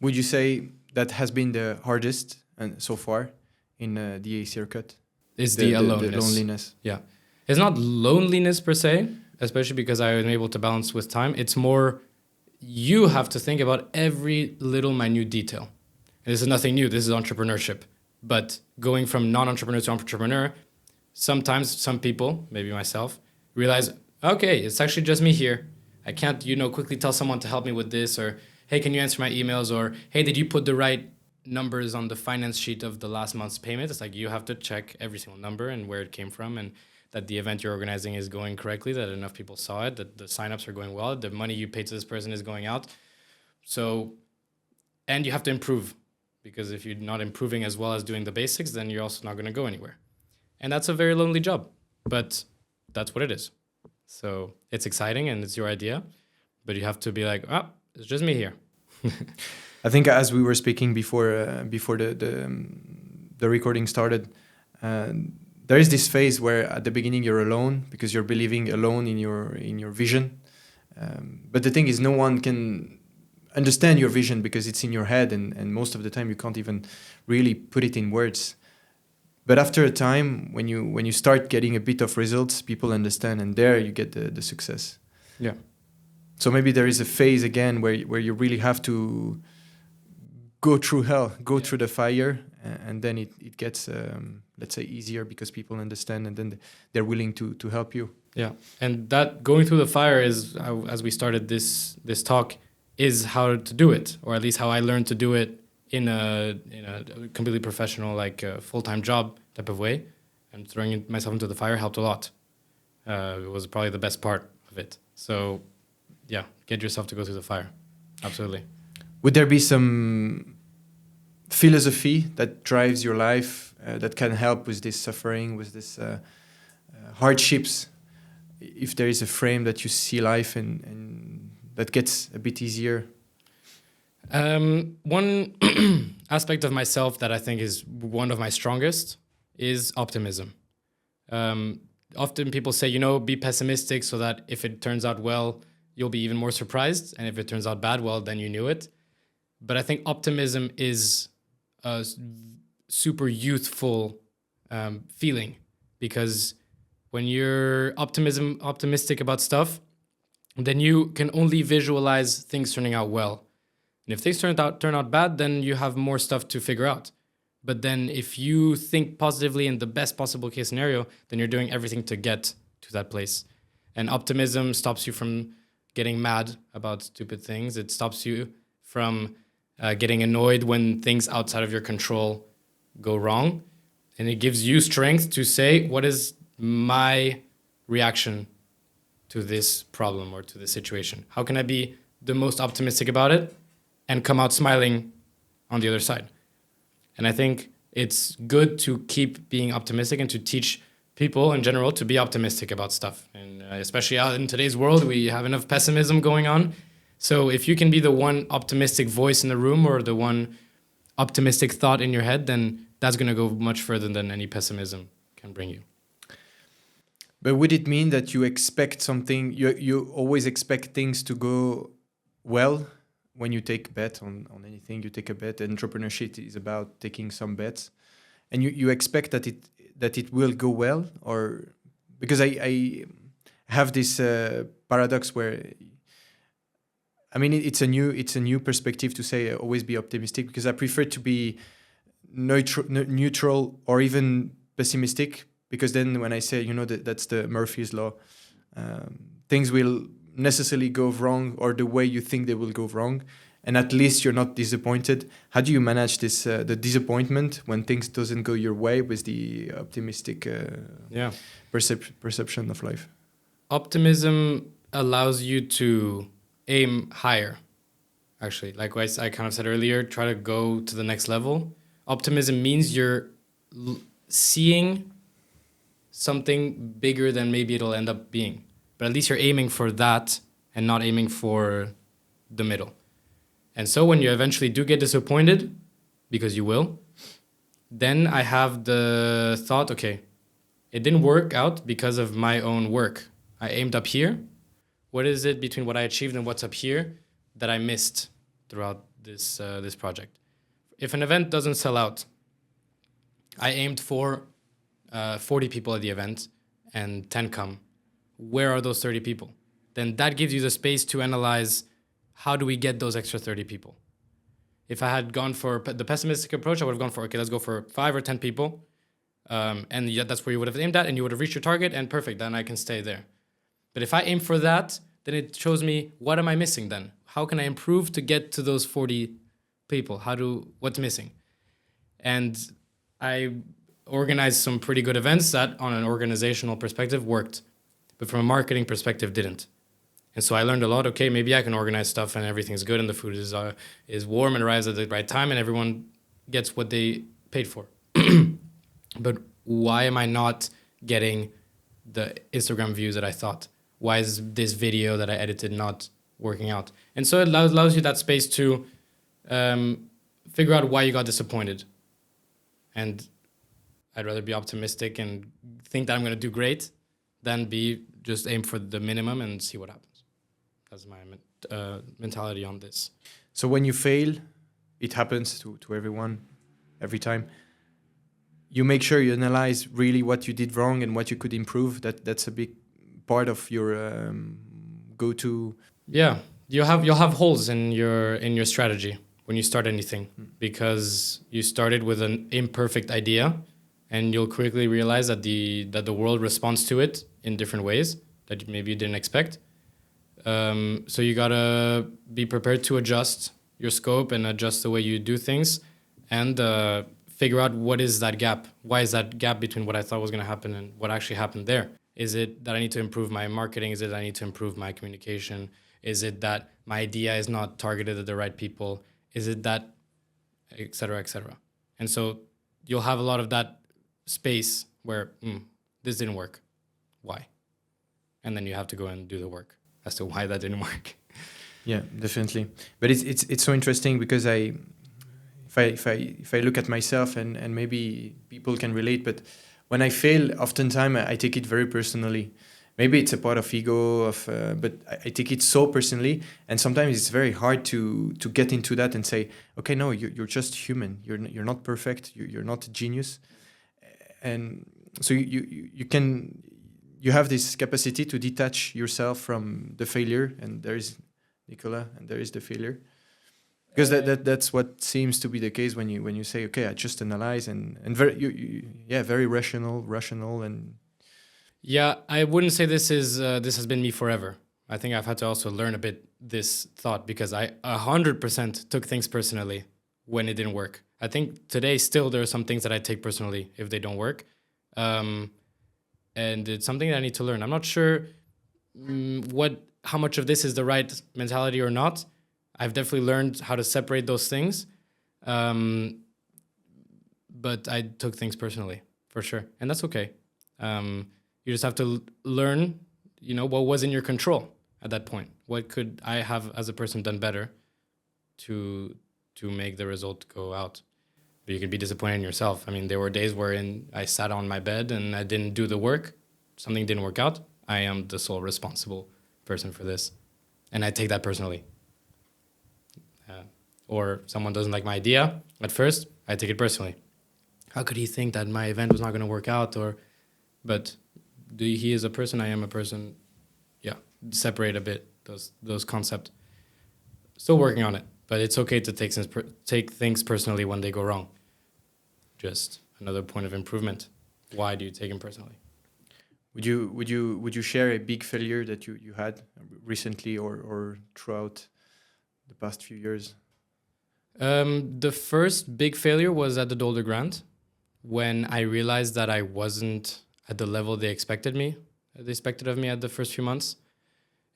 Would you say that has been the hardest and so far in the circuit? Is the aloneness. The loneliness. Yeah. It's not loneliness per se, especially because I was able to balance with time. It's more you have to think about every little minute detail. And this is nothing new. This is entrepreneurship. But going from non-entrepreneur to entrepreneur, sometimes some people, maybe myself, realize, okay, it's actually just me here. I can't, quickly tell someone to help me with this, or, hey, can you answer my emails? Or, hey, did you put the right numbers on the finance sheet of the last month's payment? It's like you have to check every single number and where it came from, and that the event you're organizing is going correctly, that enough people saw it, that the signups are going well, the money you paid to this person is going out. So, and you have to improve, because if you're not improving as well as doing the basics, then you're also not going to go anywhere. And that's a very lonely job, but that's what it is. So it's exciting and it's your idea, but you have to be like, it's just me here. I think as we were speaking before the recording started, there is this phase where at the beginning you're alone because you're believing alone in your vision. But the thing is, no one can understand your vision because it's in your head, and most of the time you can't even really put it in words. But after a time, when you start getting a bit of results, people understand, and there you get the success. Yeah. So maybe there is a phase again where you really have to go through hell, through the fire, and then it gets, let's say, easier because people understand, and then they're willing to help you. Yeah, and that going through the fire is, as we started this talk, is how to do it, or at least how I learned to do it in a completely professional, like full-time job type of way. And throwing myself into the fire helped a lot. It was probably the best part of it. So, yeah, get yourself to go through the fire. Absolutely. Would there be some philosophy that drives your life that can help with this suffering, with this hardships? If there is a frame that you see life and that gets a bit easier? One aspect of myself that I think is one of my strongest is optimism. Often people say, be pessimistic so that if it turns out well, you'll be even more surprised. And if it turns out bad, well, then you knew it. But I think optimism is a super youthful feeling, because when you're optimistic about stuff, then you can only visualize things turning out well. And if things turn out bad, then you have more stuff to figure out. But then if you think positively in the best possible case scenario, then you're doing everything to get to that place. And optimism stops you from getting mad about stupid things. It stops you from getting annoyed when things outside of your control go wrong. And it gives you strength to say, what is my reaction to this problem or to this situation? How can I be the most optimistic about it and come out smiling on the other side? And I think it's good to keep being optimistic and to teach people in general to be optimistic about stuff. And especially out in today's world, we have enough pessimism going on. So if you can be the one optimistic voice in the room or the one optimistic thought in your head, then that's going to go much further than any pessimism can bring you. But would it mean that you expect something, you always expect things to go well when you take a bet on anything? You take a bet. Entrepreneurship is about taking some bets, and you expect that it will go well, or because I have this paradox where, I mean, it's a new perspective to say always be optimistic, because I prefer to be neutral or even pessimistic. Because then when I say, that's the Murphy's Law, things will necessarily go wrong or the way you think they will go wrong. And at least you're not disappointed. How do you manage this, the disappointment when things doesn't go your way with the optimistic perception of life? Optimism allows you to aim higher, actually. Like I kind of said earlier, try to go to the next level. Optimism means you're seeing something bigger than maybe it'll end up being. But at least you're aiming for that and not aiming for the middle. And so when you eventually do get disappointed, because you will, then I have the thought, okay, it didn't work out because of my own work. I aimed up here. What is it between what I achieved and what's up here that I missed throughout this project. If an event doesn't sell out, I aimed for 40 people at the event and 10 come. Where are those 30 people? Then that gives you the space to analyze, how do we get those extra 30 people? If I had gone for the pessimistic approach, I would have gone for, okay, let's go for 5 or 10 people. And that's where you would have aimed at, and you would have reached your target, and perfect, then I can stay there. But if I aim for that, then it shows me, what am I missing then? How can I improve to get to those 40 people? What's missing? And I organized some pretty good events that, on an organizational perspective, worked, but from a marketing perspective, didn't. And so I learned a lot. Okay, maybe I can organize stuff and everything's good and the food is warm and arrives at the right time and everyone gets what they paid for. But why am I not getting the Instagram views that I thought? Why is this video that I edited not working out? And so it allows you that space to figure out why you got disappointed. And I'd rather be optimistic and think that I'm going to do great than just aim for the minimum and see what happens. That's my mentality on this. So when you fail, it happens to everyone every time. You make sure you analyze really what you did wrong and what you could improve. That's a big part of your go-to. Yeah, you'll have holes in your strategy when you start anything, because you started with an imperfect idea, and you'll quickly realize that the world responds to it in different ways that maybe you didn't expect. So you gotta be prepared to adjust your scope and adjust the way you do things, and figure out what is that gap. Why is that gap between what I thought was going to happen and what actually happened there? Is it that I need to improve my marketing? Is it that I need to improve my communication? Is it that my idea is not targeted at the right people? Is it that, et cetera, et cetera? And so you'll have a lot of that space where this didn't work. Why? And then you have to go and do the work as to why that didn't work. Yeah, definitely. But it's so interesting because if I look at myself and maybe people can relate, but when I fail, oftentimes I take it very personally. Maybe it's a part of ego, but I take it so personally, and sometimes it's very hard to get into that and say, okay, no, you're just human. You're not perfect. You're not a genius, and so you have this capacity to detach yourself from the failure, and there is Nicolas, and there is the failure. Because that's what seems to be the case when you say, okay, I just analyze and very very rational and. Yeah, I wouldn't say this has been me forever. I think I've had to also learn a bit this thought, because I 100% took things personally when it didn't work. I think today still there are some things that I take personally if they don't work, and it's something that I need to learn. I'm not sure how much of this is the right mentality or not. I've definitely learned how to separate those things, but I took things personally for sure, and that's okay. You just have to learn, what was in your control at that point. What could I have as a person done better to make the result go out? But you can be disappointed in yourself. I mean, there were days wherein I sat on my bed and I didn't do the work. Something didn't work out. I am the sole responsible person for this, and I take that personally. Or someone doesn't like my idea at first, I take it personally. How could he think that my event was not going to work out? But he is a person, I am a person. Yeah, separate a bit those concepts. Still working on it, but it's okay to take things personally when they go wrong. Just another point of improvement. Why do you take them personally? Would you share a big failure that you had recently or throughout the past few years? The first big failure was at the Dolder Grant, when I realized that I wasn't at the level they expected of me at the first few months.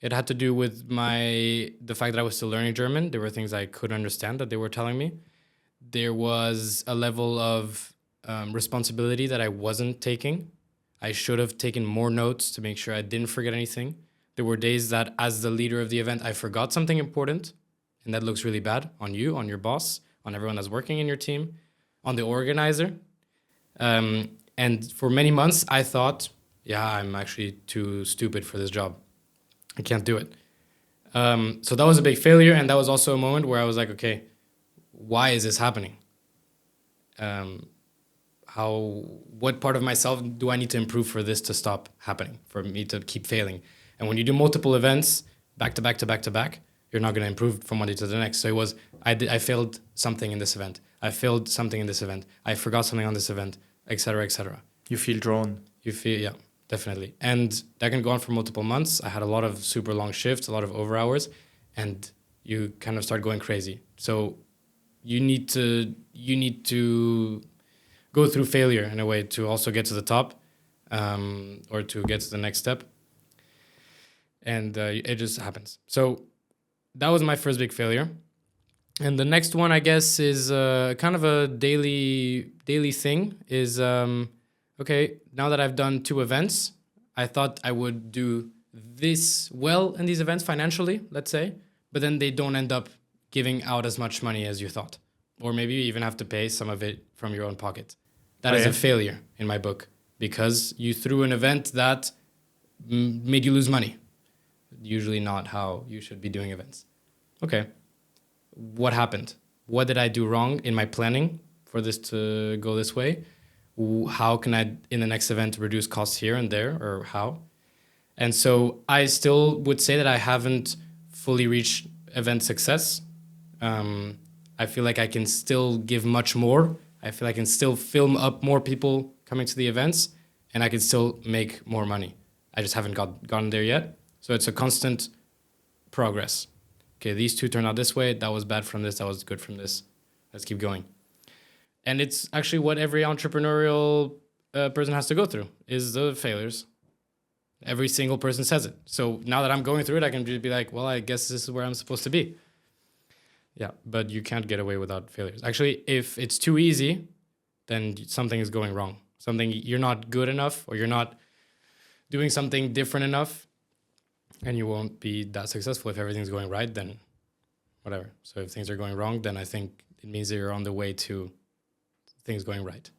It had to do with the fact that I was still learning German. There were things I couldn't understand that they were telling me. There was a level of responsibility that I wasn't taking. I should have taken more notes to make sure I didn't forget anything. There were days that, as the leader of the event, I forgot something important, and that looks really bad on you, on your boss, on everyone that's working in your team, on the organizer. And for many months, I thought, I'm actually too stupid for this job. I can't do it. So that was a big failure, and that was also a moment where I was like, okay, why is this happening? What part of myself do I need to improve for this to stop happening, for me to keep failing? And when you do multiple events back to back to back to back, you're not going to improve from one day to the next. So it was, I failed something in this event. I failed something in this event. I forgot something on this event, etc., etc. You feel drawn. You feel, yeah, definitely. And that can go on for multiple months. I had a lot of super long shifts, a lot of over hours, and you kind of start going crazy. So you need to go through failure in a way to also get to the top, or to get to the next step. And it just happens. So that was my first big failure. And the next one, I guess, is kind of a daily thing. Is okay, now that I've done 2 events, I thought I would do this well in these events financially, let's say, but then they don't end up giving out as much money as you thought. Or maybe you even have to pay some of it from your own pocket. That is a failure in my book, because you threw an event that made you lose money. Usually not how you should be doing events. Okay, what happened? What did I do wrong in my planning for this to go this way? How can I, in the next event, reduce costs here and there, or how? And so I still would say that I haven't fully reached event success. I feel like I can still give much more. I feel like I can still film up more people coming to the events, and I can still make more money. I just haven't gotten there yet. So it's a constant progress. Okay, these 2 turned out this way. That was bad from this. That was good from this. Let's keep going. And it's actually what every entrepreneurial person has to go through, is the failures. Every single person says it. So now that I'm going through it, I can just be like, well, I guess this is where I'm supposed to be. Yeah, but you can't get away without failures. Actually, if it's too easy, then something is going wrong. Something, you're not good enough, or you're not doing something different enough, and you won't be that successful. If everything's going right, then whatever. So if things are going wrong, then I think it means that you're on the way to things going right.